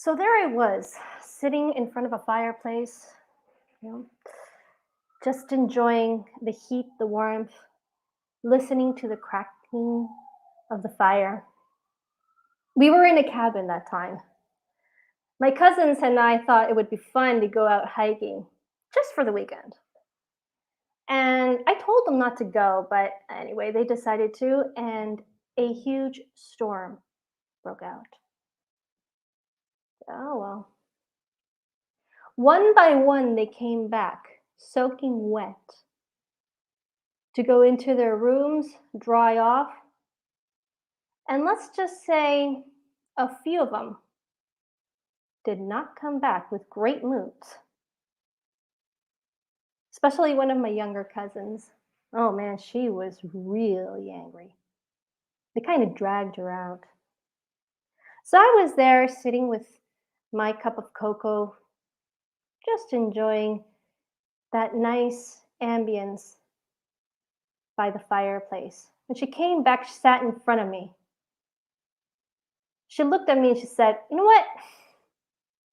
So there I was, sitting in front of a fireplace, you know, just enjoying the heat, the warmth, listening to the crackling of the fire. We were in a cabin that time. My cousins and I thought it would be fun to go out hiking just for the weekend. And I told them not to go, but anyway, they decided to, and a huge storm broke out. Oh well. One by one, they came back, soaking wet, to go into their rooms, dry off, and let's just say a few of them did not come back with great moods, especially one of my younger cousins. Oh man, she was really angry. They kind of dragged her out. So I was there sitting with my cup of cocoa, just enjoying that nice ambience by the fireplace. When she came back, she sat in front of me. She looked at me and she said, "You know what?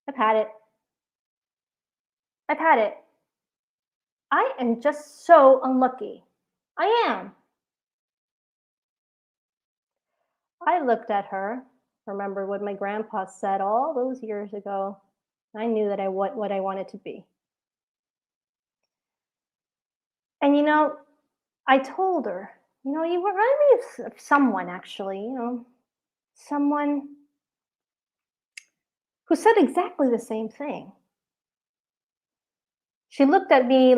I've had it. I've had it. I am just so unlucky. I am." I looked at her, remembered what my grandpa said all those years ago. I knew that what I wanted to be. And I told her, you remind me of someone actually, someone who said exactly the same thing. She looked at me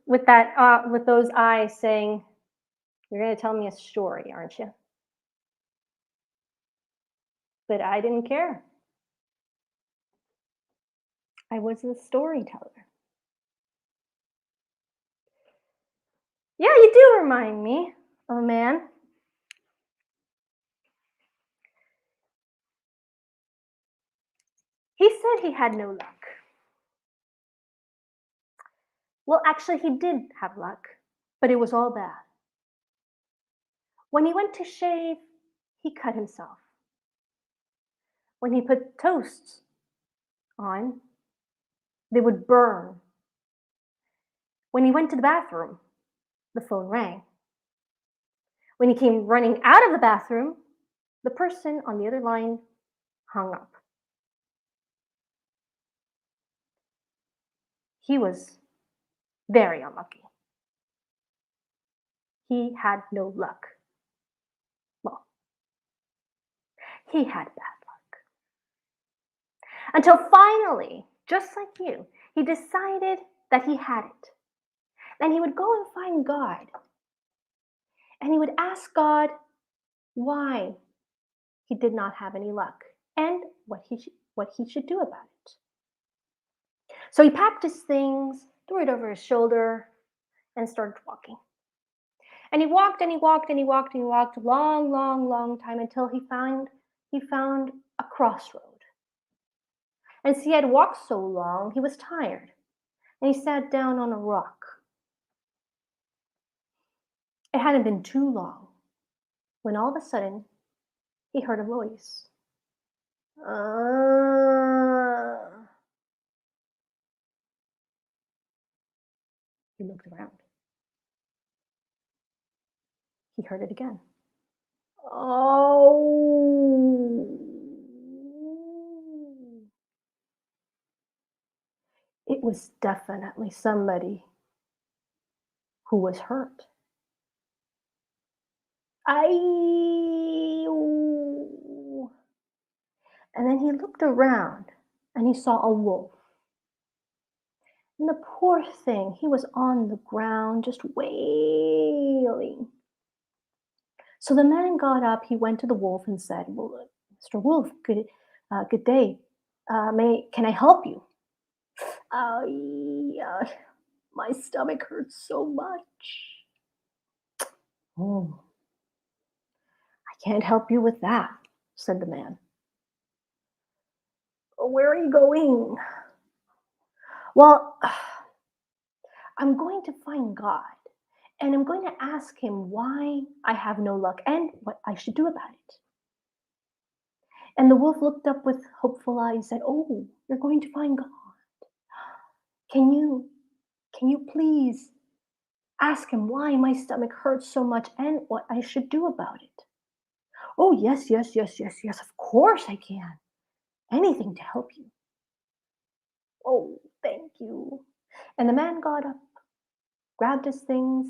with those eyes saying, "You're going to tell me a story, aren't you?" But I didn't care. I was the storyteller. Yeah, you do remind me of a man. He said he had no luck. Well, actually, he did have luck, but it was all bad. When he went to shave, he cut himself. When he put toasts on, they would burn. When he went to the bathroom, the phone rang. When he came running out of the bathroom, the person on the other line hung up. He was very unlucky. He had no luck. Well, he had bad luck. Until finally, just like you, he decided that he had it. Then he would go and find God. And he would ask God why he did not have any luck and what he should do about it. So he packed his things, threw it over his shoulder, and started walking. And he walked and he walked and he walked and he walked a long, long, long time until he found a crossroad. And as he had walked so long, he was tired. And he sat down on a rock. It hadn't been too long when all of a sudden he heard a voice. He looked around. He heard it again. Oh. It was definitely somebody who was hurt. I. And then he looked around and he saw a wolf. And the poor thing, he was on the ground just wailing. So the man got up, he went to the wolf and said, "Well, Mr. Wolf, good day. Can I help you?" My stomach hurts so much." "Oh, I can't help you with that," said the man. "Where are you going?" "Well, I'm going to find God, and I'm going to ask him why I have no luck and what I should do about it. And the wolf looked up with hopeful eyes and said, "Oh, you're going to find God. Can you can you please ask him why my stomach hurts so much and what I should do about it?" "Oh, yes, yes, yes, yes, yes, of course I can. Anything to help you." "Oh, thank you." And the man got up, grabbed his things,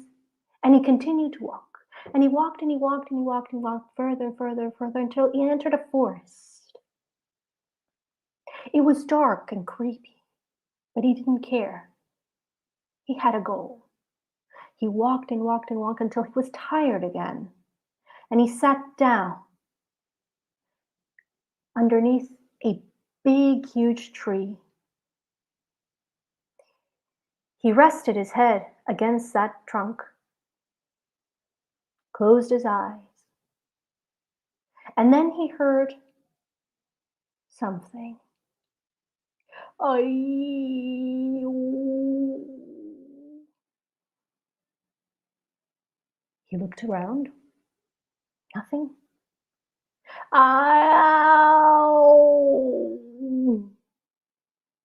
and he continued to walk. And he walked and he walked and he walked and walked further and further and further until he entered a forest. It was dark and creepy, but he didn't care. He had a goal. He walked and walked and walked until he was tired again. And he sat down underneath a big, huge tree. He rested his head against that trunk, closed his eyes, and then he heard something. I. He looked around. Nothing. Ow!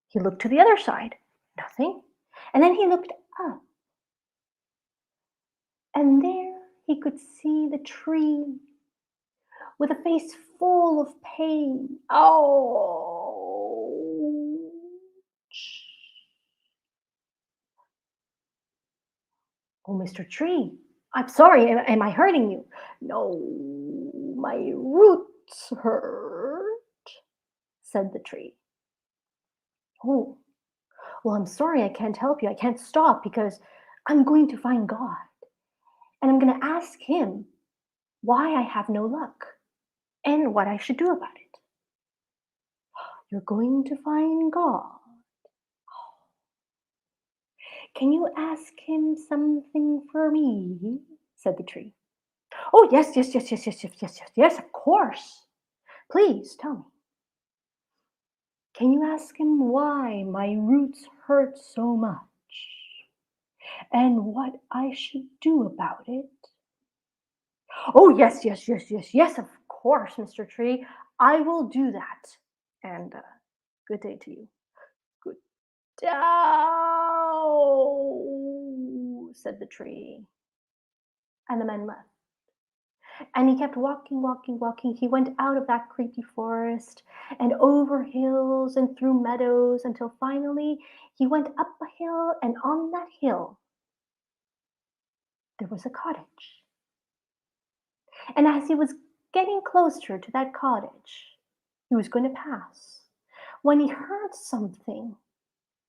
He looked to the other side. Nothing. And then he looked up. And there he could see the tree with a face full of pain. Oh! "Oh, Mr. Tree, I'm sorry. Am I hurting you?" "No, my roots hurt," said the tree. "Oh, well, I'm sorry. I can't help you. I can't stop because I'm going to find God and I'm going to ask him why I have no luck and what I should do about it." "You're going to find God. Can you ask him something for me?" said the tree. "Oh, yes, yes, yes, yes, yes, yes, yes, yes, yes, of course. Please tell me. Can you ask him why my roots hurt so much and what I should do about it?" "Oh, yes, yes, yes, yes, yes, of course, Mr. Tree. I will do that. And good day to you." "Good day," said the tree. And the man left. And he kept walking, walking, walking. He went out of that creepy forest and over hills and through meadows until finally he went up a hill, and on that hill there was a cottage. And as he was getting closer to that cottage, he was going to pass when he heard something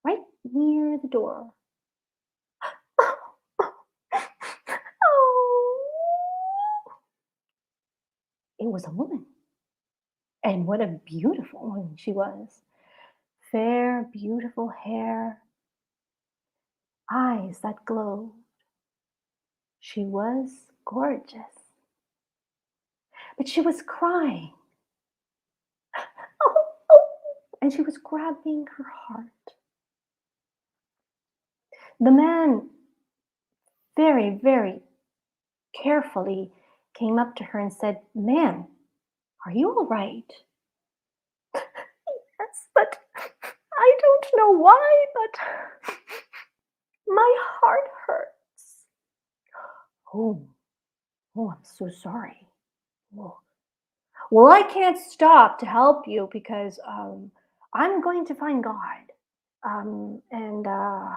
right near the door. Oh, it was a woman. And what a beautiful one she was. Fair, beautiful hair, eyes that glowed. She was gorgeous. But she was crying. Oh, oh, and she was grabbing her heart. The man very, very carefully came up to her and said, "Ma'am, are you all right?" "Yes, but I don't know why, but my heart hurts." "Oh, oh, I'm so sorry. Well, well, I can't stop to help you because I'm going to find God, um, and uh,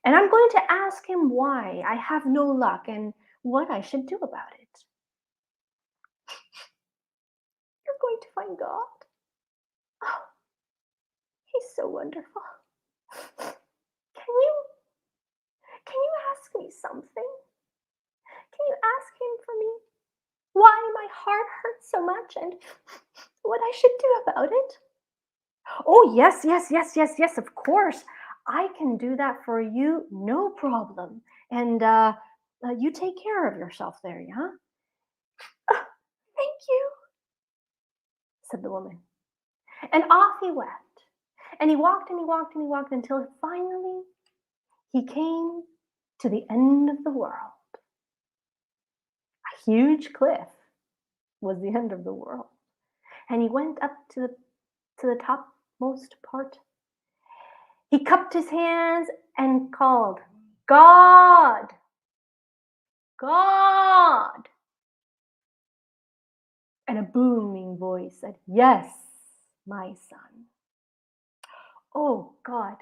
and I'm going to ask him why I have no luck and what I should do about it." "You're going to find God? Oh, he's so wonderful. Can you ask me something? Can you ask him for me why my heart hurts so much and what I should do about it?" "Oh, yes, yes, yes, yes, yes, of course. I can do that for you, no problem. And you take care of yourself there, yeah?" "Oh, thank you," said the woman. And off he went. And he walked and he walked and he walked until finally he came to the end of the world. A huge cliff was the end of the world. and he went up to the topmost part. He cupped his hands and called, God, God. And a booming voice said, Yes, my son. Oh, God,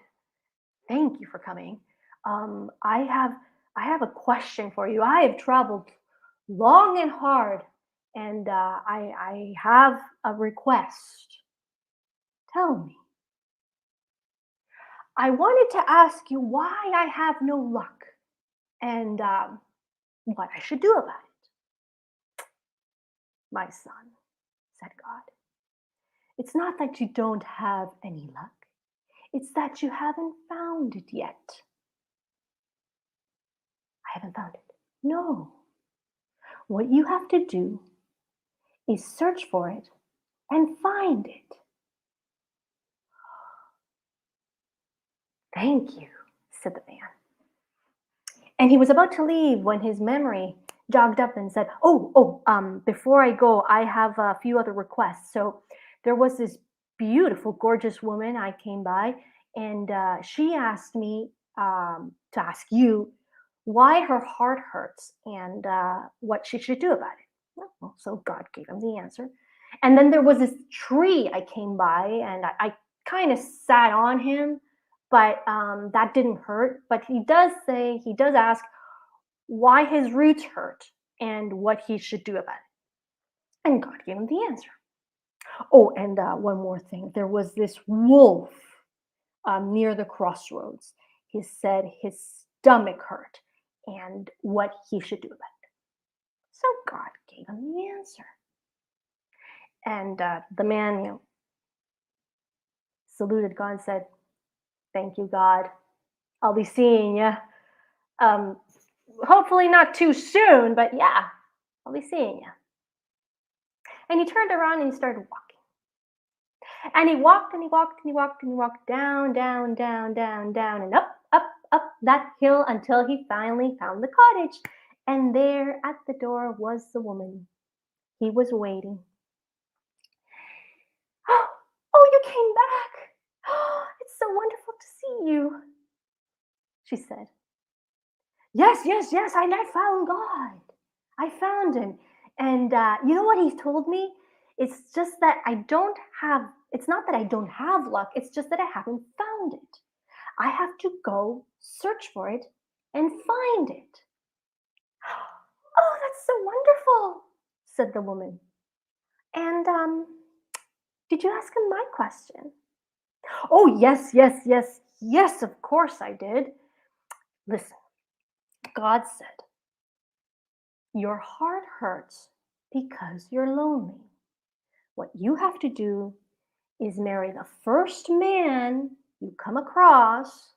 thank you for coming. I have a question for you. I have traveled long and hard, and I have a request. Tell me. I wanted to ask you why I have no luck and what I should do about it. My son, said God, it's not that you don't have any luck, it's that you haven't found it yet. I haven't found it. No. What you have to do is search for it and find it. Thank you, said the man. And he was about to leave when his memory jogged up and said, before I go, I have a few other requests. So there was this beautiful, gorgeous woman I came by, and she asked me to ask you why her heart hurts and what she should do about it. Well, so God gave him the answer. And then there was this tree I came by, and I kind of sat on him, but that didn't hurt. But he does ask why his roots hurt and what he should do about it. And God gave him the answer. Oh, and one more thing. There was this wolf near the crossroads. He said his stomach hurt and what he should do about it. So God gave him the answer. And the man, saluted God and said, Thank you, God. I'll be seeing you. Hopefully not too soon, but yeah, I'll be seeing you. And he turned around and he started walking. And he walked and he walked and he walked and he walked down, down, down, down, down, and up, up, up that hill until he finally found the cottage. And there at the door was the woman. He was waiting. Oh, you came back. Oh, it's so wonderful to see you, she said. Yes, I found God. I found him. And you know what he told me? It's just that it's not that I don't have luck, it's just that I haven't found it. I have to go search for it and find it. Oh, that's so wonderful, said the woman. And did you ask him my question? Oh, yes, of course I did. Listen, God said, your heart hurts because you're lonely. What you have to do is marry the first man you come across,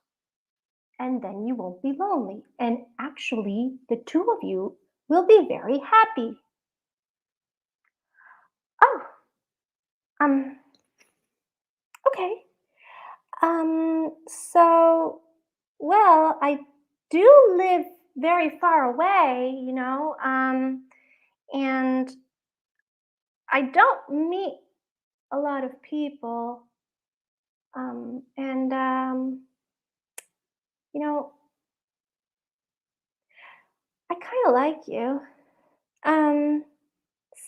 and then you won't be lonely. And actually, the two of you will be very happy. Oh, okay. So, well, I do live very far away, and I don't meet a lot of people. And I kind of like you.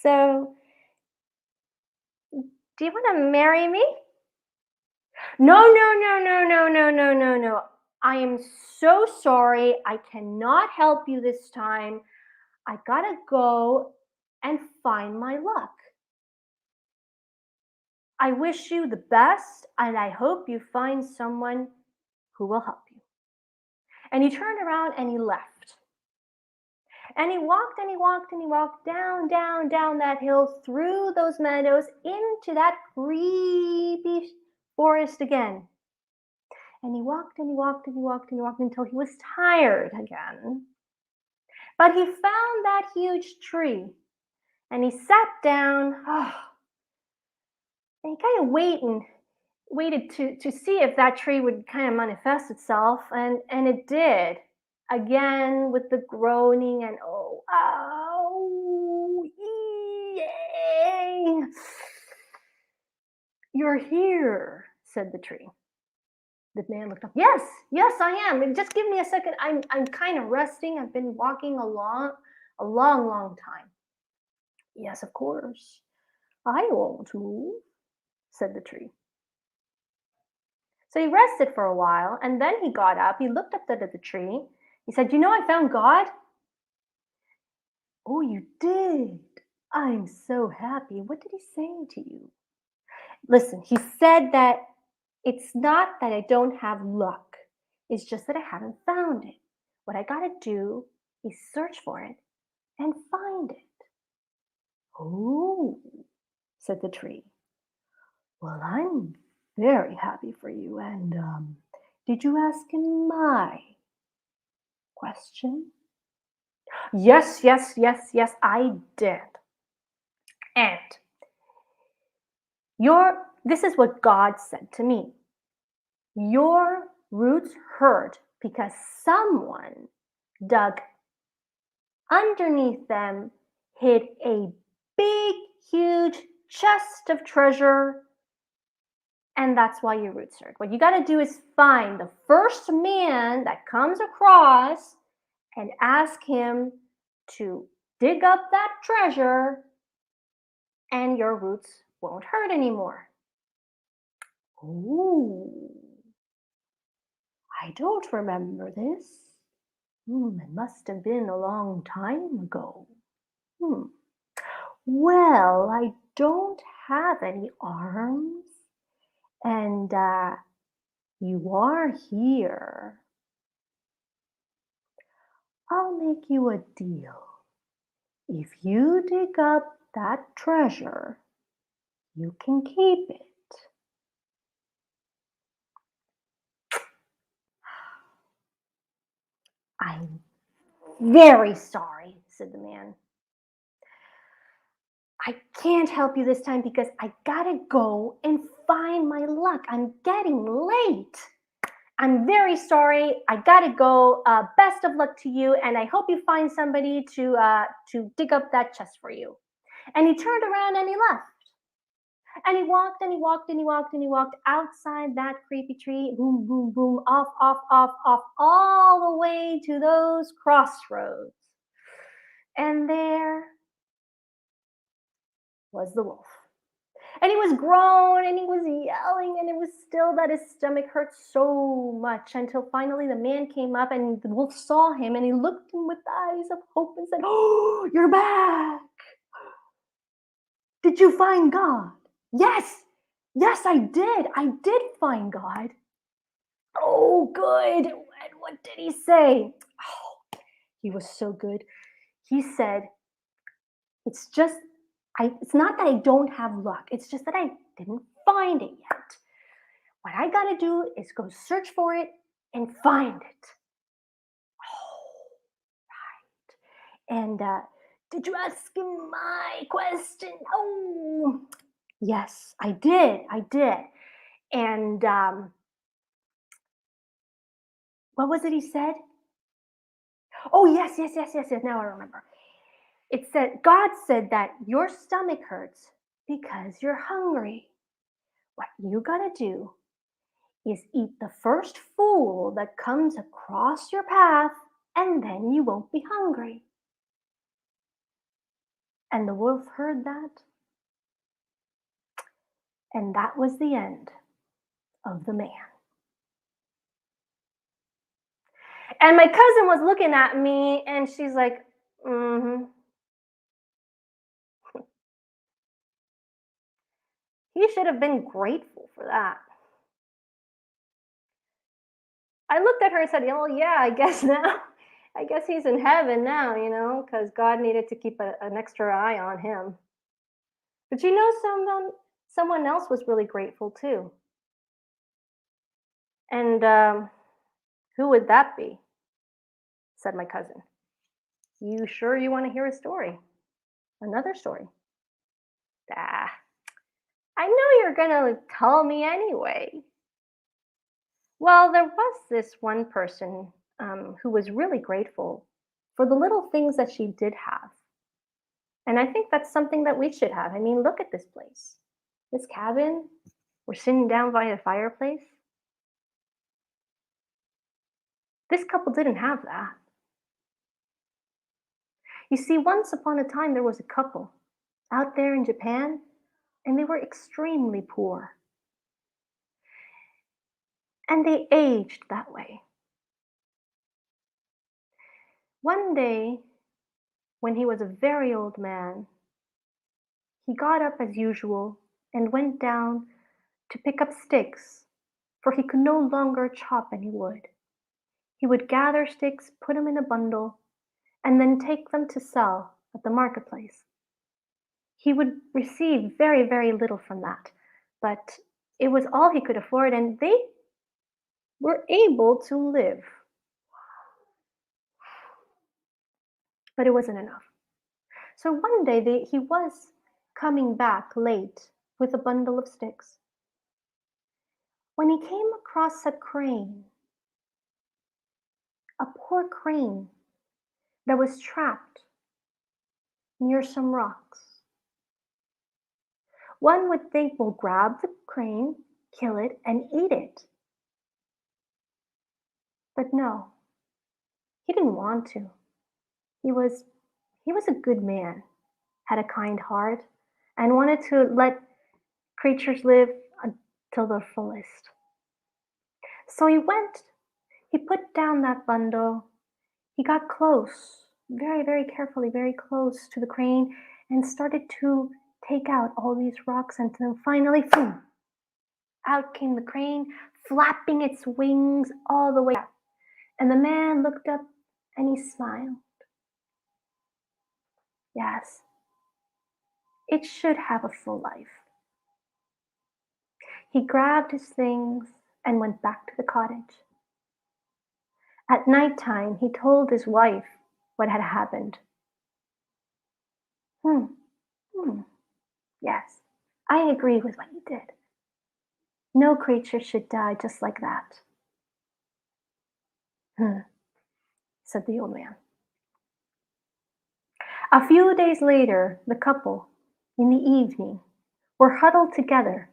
So do you want to marry me? No. I am so sorry. I cannot help you this time. I gotta go and find my luck. I wish you the best, and I hope you find someone who will help you. And he turned around and he left. And he walked and he walked and he walked down, down, down that hill, through those meadows, into that creepy forest again. And he walked and he walked and he walked and he walked until he was tired again. But he found that huge tree and he sat down. And he kind of waited to see if that tree would kind of manifest itself. And it did. Again with the groaning and yay. You're here, said the tree. The man looked up. Yes, yes, I am. And just give me a second. I'm kind of resting. I've been walking along a long, long time. Yes, of course. I won't move, said the tree. So he rested for a while and then he got up. He looked up at the tree. He said, "You know, I found God." "Oh, you did? I'm so happy. What did he say to you?" Listen, he said that it's not that I don't have luck. It's just that I haven't found it. What I got to do is search for it and find it. "Oh," said the tree. "Well, I'm very happy for you. And did you ask him my question?" "Yes, yes, yes, yes, I did. And this is what God said to me. Your roots hurt because someone dug underneath them, hid a big, huge chest of treasure, and that's why your roots hurt. What you got to do is find the first man that comes across and ask him to dig up that treasure, and your roots won't hurt anymore." "Oh, I don't remember this. It must have been a long time ago. Hmm. Well, I don't have any arms, and you are here. I'll make you a deal. If you dig up that treasure, you can keep it." "I'm very sorry," said the man. "I can't help you this time because I gotta go and find my luck. I'm getting late. I'm very sorry. I gotta go. Best of luck to you, and I hope you find somebody to dig up that chest for you." And he turned around and he left. And he walked and he walked and he walked and he walked outside that creepy tree. Boom, boom, boom, off, off, off, off, all the way to those crossroads. And there was the wolf. And he was grown and he was yelling, and it was still that his stomach hurt so much until finally the man came up and the wolf saw him and he looked at him with eyes of hope and said, "Oh, you're back. Did you find God?" "Yes, yes, I did. I did find God." "Oh, good. And what did he say?" Oh, he was so good. He said, it's not that I don't have luck. It's just that I didn't find it yet. What I got to do is go search for it and find it." Oh, right. And did you ask him my question? Oh, yes, I did. I did. And what was it he said? Oh, yes, yes, yes, yes, yes. Now I remember. It said, God said that your stomach hurts because you're hungry. What you got to do is eat the first fool that comes across your path, and then you won't be hungry. And the wolf heard that, and that was the end of the man. And my cousin was looking at me, and she's like, "Mm-hmm. He should have been grateful for that." I looked at her and said, "Oh, yeah, I guess now. I guess he's in heaven now, because God needed to keep an extra eye on him." But someone else was really grateful too. And who would that be? Said my cousin. "You sure you want to hear a story? Another story?" "Ah, I know you're going to tell me anyway." Well, there was this one person who was really grateful for the little things that she did have. And I think that's something that we should have. I mean, look at this place, this cabin. were sitting down by the fireplace. This couple didn't have that. You see, once upon a time there was a couple out there in Japan, and they were extremely poor. And they aged that way. One day, when he was a very old man, he got up as usual and went down to pick up sticks, for he could no longer chop any wood. He would gather sticks, put them in a bundle, and then take them to sell at the marketplace. He would receive very, very little from that, but it was all he could afford, and they were able to live. But it wasn't enough. So one day he was coming back late with a bundle of sticks when he came across a crane, a poor crane that was trapped near some rocks. One would think, we'll grab the crane, kill it, and eat it. But no, he didn't want to. He was a good man, had a kind heart, and wanted to let creatures live until their fullest. So he put down that bundle, he got close, very, very carefully, very close to the crane, and started to take out all these rocks, and then finally, boom, out came the crane, flapping its wings all the way up. And the man looked up and he smiled. Yes, it should have a full life. He grabbed his things and went back to the cottage. At night time, he told his wife what had happened. Hmm, yes, I agree with what you did. No creature should die just like that. Said the old man. A few days later, the couple, in the evening, were huddled together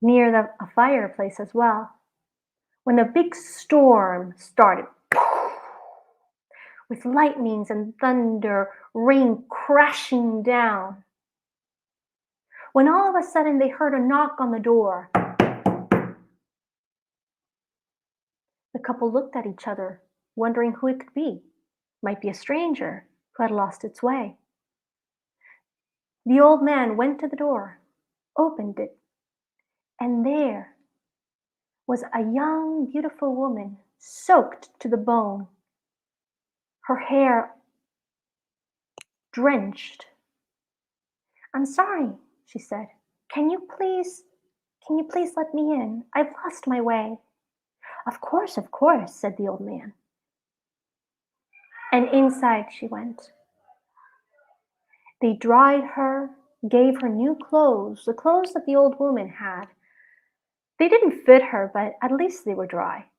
near a fireplace as well, when a big storm started, with lightnings and thunder, rain crashing down. When all of a sudden they heard a knock on the door. The couple looked at each other, wondering who it could be. Might be a stranger who had lost its way. The old man went to the door, opened it, and there was a young, beautiful woman, soaked to the bone, her hair drenched. "I'm sorry," she said. Can you please let me in? I've lost my way." Of course," said the old man. And inside she went. They dried her, gave her new clothes, the clothes that the old woman had. They didn't fit her, but at least they were dry.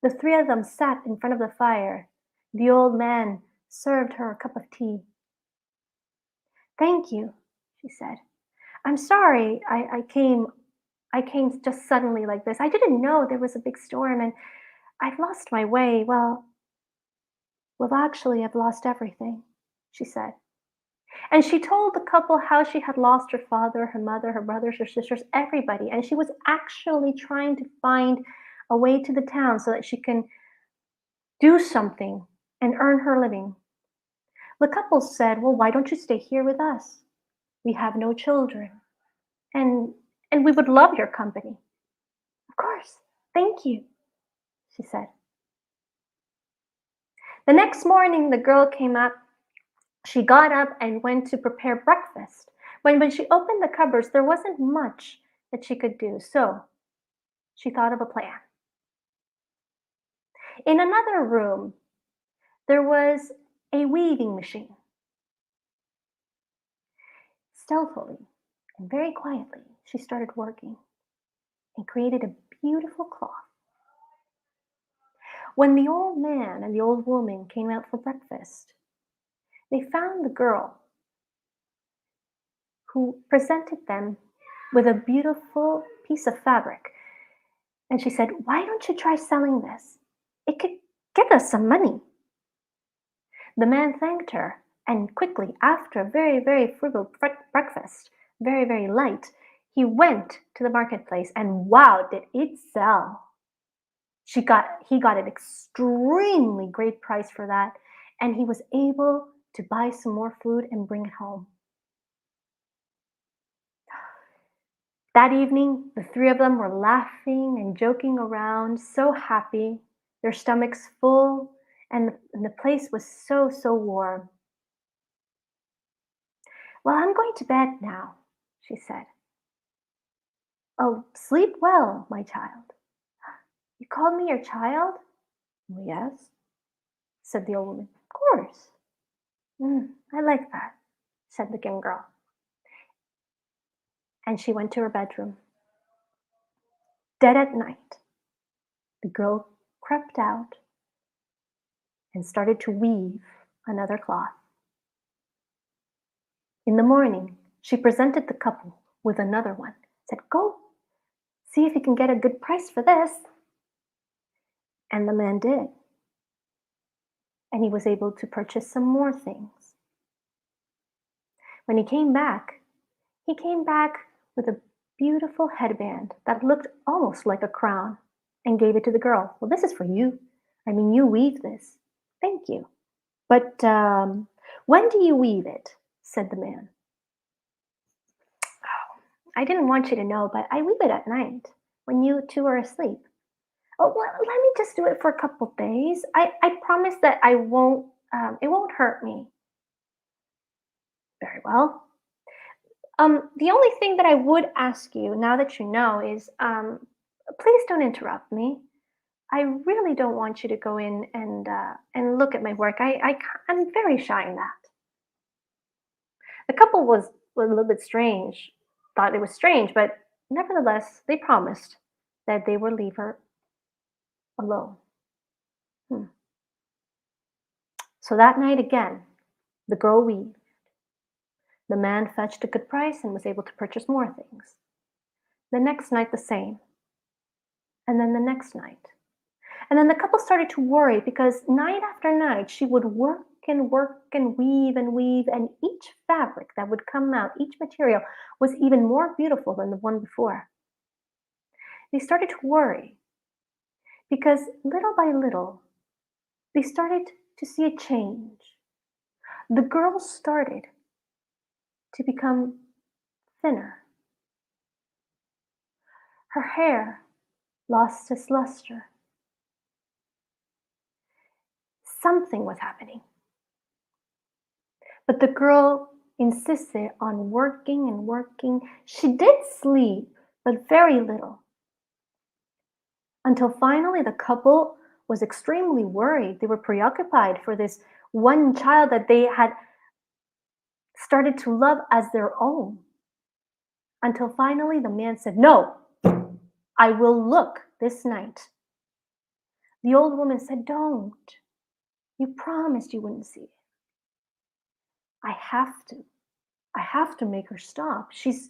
The three of them sat in front of the fire. The old man served her a cup of tea. "Thank you," she said. "I'm sorry I came just suddenly like this. I didn't know there was a big storm and I've lost my way. Well, actually, I've lost everything," she said. And she told the couple how she had lost her father, her mother, her brothers, her sisters, everybody. And she was actually trying to find a way to the town so that she can do something and earn her living. The couple said, "Well, why don't you stay here with us? We have no children, and we would love your company." "Of course, thank you," she said. The next morning, the girl came up. She got up and went to prepare breakfast. When she opened the cupboards, there wasn't much that she could do, so she thought of a plan. In another room, there was a weaving machine. Stealthily and very quietly, she started working and created a beautiful cloth. When the old man and the old woman came out for breakfast, they found the girl, who presented them with a beautiful piece of fabric. And she said, "Why don't you try selling this? It could get us some money." The man thanked her, and quickly, after a very, very frugal breakfast, very, very light, he went to the marketplace, and wow, did it sell! He got an extremely great price for that, and he was able to buy some more food and bring it home. That evening, the three of them were laughing and joking around, so happy, their stomachs full, and the place was so, so warm. "Well, I'm going to bed now," she said. "Oh, sleep well, my child." "You called me your child?" "Well, yes," said the old woman. "Of course." I like that," said the young girl. And she went to her bedroom. Dead at night, the girl crept out and started to weave another cloth. In the morning, she presented the couple with another one, said, "Go, see if you can get a good price for this." And the man did. And he was able to purchase some more things. When he came back with a beautiful headband that looked almost like a crown and gave it to the girl. "Well, this is for you. I mean, you weave this. Thank you." "But when do you weave it?" said the man. "Oh, I didn't want you to know, but I weave it at night when you two are asleep." "Oh, well, let me just do it for a couple days. I promise that it won't hurt me." "Very well. The only thing that I would ask you now that you know is, please don't interrupt me. I really don't want you to go in and look at my work. I'm very shy in that." The couple was a little bit strange, thought it was strange, but nevertheless, they promised that they would leave her alone. Hmm. So that night again, the girl weaved. The man fetched a good price and was able to purchase more things. The next night, the same. And then the next night. And then the couple started to worry because night after night she would work and weave, and each fabric that would come out, each material was even more beautiful than the one before. They started to worry because little by little they started to see a change. The girl started to become thinner. Her hair lost its luster. Something was happening. But the girl insisted on working and working. She did sleep, but very little. Until finally the couple was extremely worried. They were preoccupied for this one child that they had started to love as their own. Until finally the man said, "No, I will look this night." The old woman said, "Don't. You promised you wouldn't see it." "I have to. I have to make her stop. She's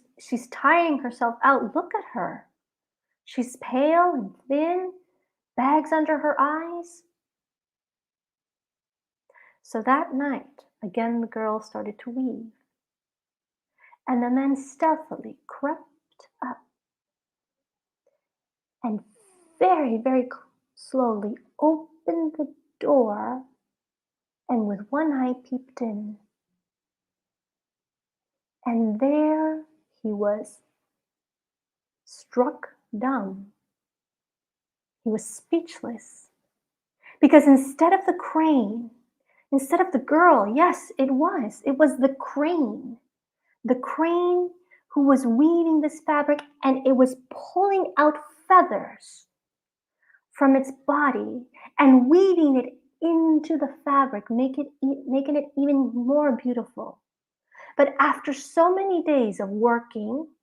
tiring herself out. Look at her. She's pale and thin, bags under her eyes." So that night, again the girl started to weave, and the man stealthily crept up and very, very slowly opened the door and with one eye peeped in. And there he was, struck dumb. He was speechless because instead of the crane, instead of the girl, yes, it was the crane who was weaving this fabric, and it was pulling out feathers from its body and weaving it into the fabric, making it even more beautiful. But after so many days of working,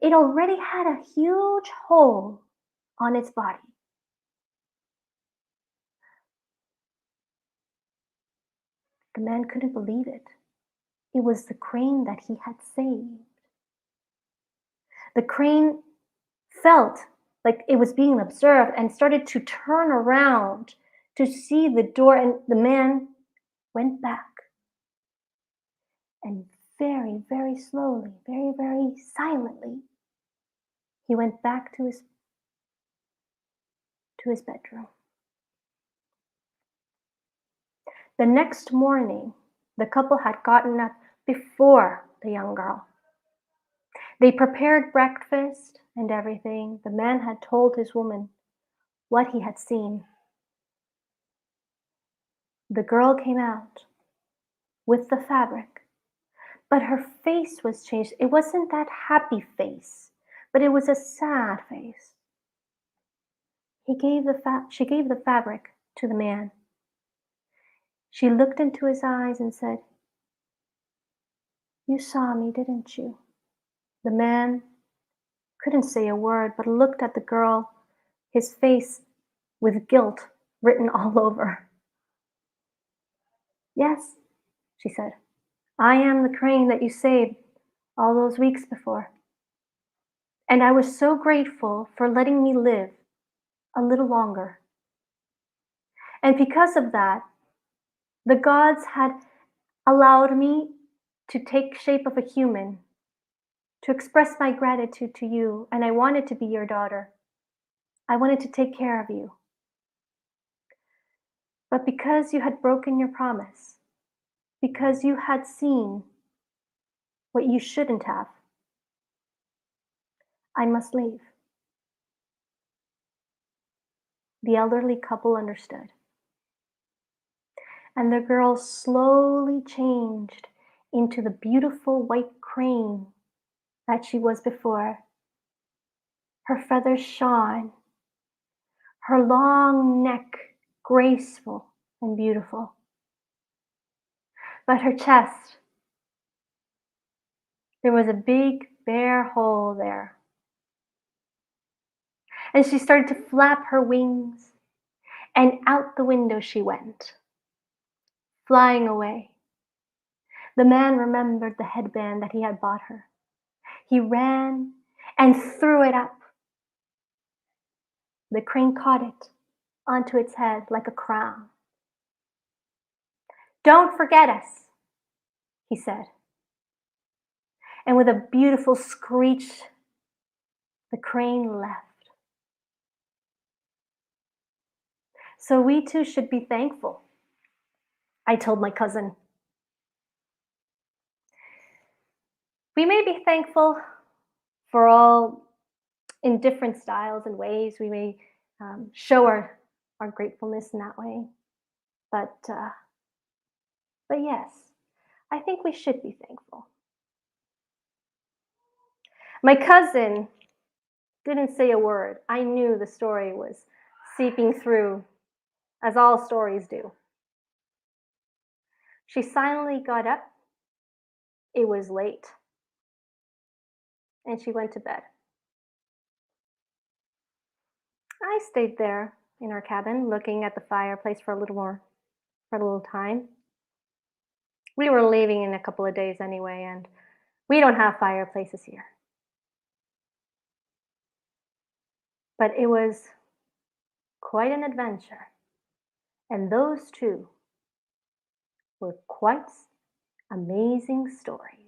it already had a huge hole on its body. The man couldn't believe it. It was the crane that he had saved. The crane felt like it was being observed and started to turn around to see the door, and the man went back and very, very slowly, very, very silently, he went back to his bedroom. The next morning, the couple had gotten up before the young girl. They prepared breakfast and everything. The man had told his woman what he had seen. The girl came out with the fabric, but her face was changed. It wasn't that happy face, but it was a sad face. She gave the fabric to the man. She looked into his eyes and said, "You saw me, didn't you?" The man couldn't say a word, but looked at the girl, his face with guilt written all over. "Yes," she said, "I am the crane that you saved all those weeks before. And I was so grateful for letting me live a little longer. And because of that, the gods had allowed me to take shape of a human, to express my gratitude to you, and I wanted to be your daughter. I wanted to take care of you. But because you had broken your promise, because you had seen what you shouldn't have, I must leave." The elderly couple understood, and the girl slowly changed into the beautiful white crane that she was before. Her feathers shone, her long neck graceful and beautiful. But her chest, there was a big bare hole there. And she started to flap her wings, and out the window she went, flying away. The man remembered the headband that he had bought her. He ran and threw it up. The crane caught it onto its head like a crown. "Don't forget us," he said. And with a beautiful screech, the crane left. So we too should be thankful, I told my cousin. We may be thankful for all in different styles and ways. We may show our gratefulness in that way. But yes, I think we should be thankful. My cousin didn't say a word. I knew the story was seeping through, as all stories do. She silently got up. It was late. And she went to bed. I stayed there in our cabin looking at the fireplace for a little time. We were leaving in a couple of days anyway, and we don't have fireplaces here. But it was quite an adventure, and those two were quite amazing stories.